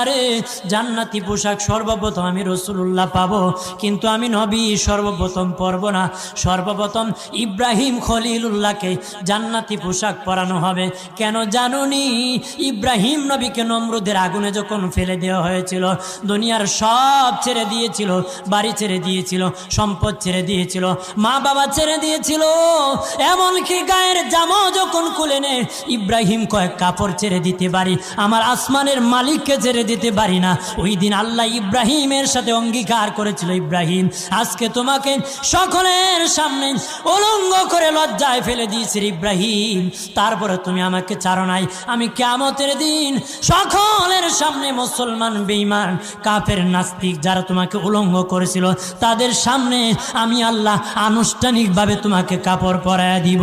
আরে জান্নাতি পোশাক সর্বপ্রথম আমি রাসূলুল্লাহ পাবো, কিন্তু আমি নবী সর্বপ্রথম পরব না। সর্বপ্রথম ইব্রাহিম খলিলুল্লাহকে জান্নাতি পোশাক পরানো হবে। কেন জানুনি? ইব্রাহিম নবীকে নমরুদের আগুনে যখন ফেলে দেওয়া হয়েছিল, দুনিয়ার সব ছেড়ে দিয়েছিল, বাড়ি ছেড়ে দিয়েছিল, সম্পদ ছেড়ে দিয়েছিল, মা বাবা ছেড়ে দিয়েছিল, এমনকি গায়ের জামা যখন খুলে নে ইব্রাহিম কয়েক কাপড় ছেড়ে দিতে পারি, আমার আসমানের মালিককে ছেড়ে দিতে পারি না। ওই দিন আল্লাহ ইব্রাহিমের সাথে অঙ্গীকার করেছিল, ইব্রাহিম আজকে তোমাকে সকলের সামনে উলঙ্গ করে লজ্জায় ফেলে দিয়েছি ইব্রাহিম, তারপরে তুমি আমাকে ছাড়ো নাই। আমি কিয়ামতের দিন সকলের সামনে মুসলমান, বেঈমান, কাফের, নাস্তিক যারা তোমাকে উলঙ্গ করেছিল তাদের সামনে আমি আল্লাহ আনুষ্ঠানিকভাবে তোমাকে কাপড় পরায়া দিব।